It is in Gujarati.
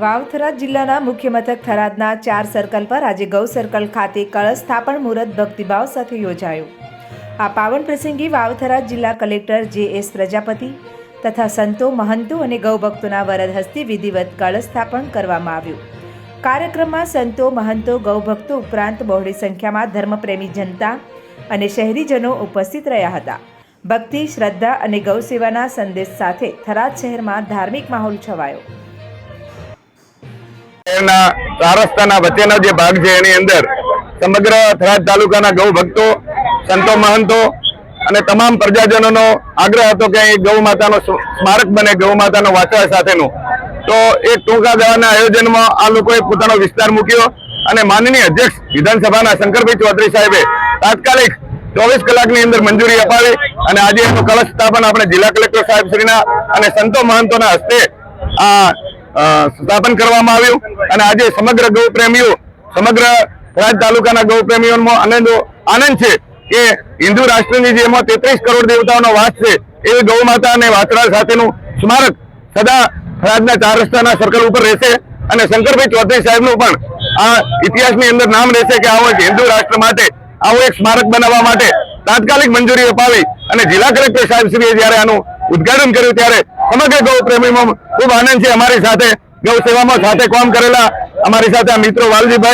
વાવથરા જિલ્લાના મુખ્ય મથક થરાદના 4 સર્કલ પર આજે ગૌ સર્કલ ખાતે કળશ સ્થાપન મુહૂર્ત ભક્તિભાવ સાથે યોજાયું। આ પાવન પ્રસંગે વાવથરા જિલ્લા કલેક્ટર જે.એસ. પ્રજાપતિ તથા સંતો મહંતો અને ગૌભક્તોના વરદ હસ્તે વિધિવત કળશ સ્થાપન કરવામાં આવ્યું। કાર્યક્રમમાં સંતો મહંતો ગૌભક્તો ઉપરાંત બહોળી સંખ્યામાં ધર્મપ્રેમી જનતા અને શહેરીજનો ઉપસ્થિત રહ્યા હતા। ભક્તિ, શ્રદ્ધા અને ગૌ સેવાના સંદેશ સાથે થરાદ શહેરમાં ધાર્મિક માહોલ છવાયો। ચાર રસ્તાના વચ્ચેનો જે ભાગ છે એની અંદર સમગ્ર થરાદ તાલુકાના ગૌ ભક્તો, સંતો મહંતો અને તમામ પ્રજાજનોનો આગ્રહ હતો કે અહીં ગૌ માતાનો સ્મારક બને, ગૌ માતાનો વાંચવા સાથેનું। તો એક ટૂંકા ગાળાના આયોજનમાં આ લોકોએ પોતાનો વિસ્તાર મૂક્યો અને માનનીય અધ્યક્ષ વિધાનસભાના શંકરભાઈ ચૌધરી સાહેબે તાત્કાલિક 24 કલાકની અંદર મંજૂરી અપાવી અને આજે એનું કળશ સ્થાપન આપણે જિલ્લા કલેક્ટર સાહેબ શ્રીના અને સંતો મહંતોના હસ્તે આ સ્થાપન કરવામાં આવ્યું। અને આજે સમગ્ર ગૌ પ્રેમીઓ, સમગ્ર થરાદ તાલુકાના ગૌ પ્રેમીઓમાં આનંદ છે કે હિન્દુ રાષ્ટ્રની જેમાં 33 કરોડ દેવતાઓનો વાસ છે એવી ગૌ માતા અને વાછરા સાથેનું સ્મારક સદા થરાદના 4 રસ્તાના સર્કલ ઉપર રહેશે અને શંકરભાઈ ચૌધરી સાહેબનું પણ આ ઇતિહાસની અંદર નામ રહેશે કે આવો હિન્દુ રાષ્ટ્ર માટે આવું એક સ્મારક બનાવવા માટે તાત્કાલિક મંજૂરી અપાવી અને જિલ્લા કલેક્ટર સાહેબશ્રીએ જ્યારે આનું ઉદ્ઘાટન કર્યું ત્યારે સમગ્ર ગૌ પ્રેમીમાં ખૂબ આનંદ છે। અમારી સાથે ગૌ સેવામાં સાથે કામ કરેલા અમારી સાથે મિત્રો વાલજીભાઈ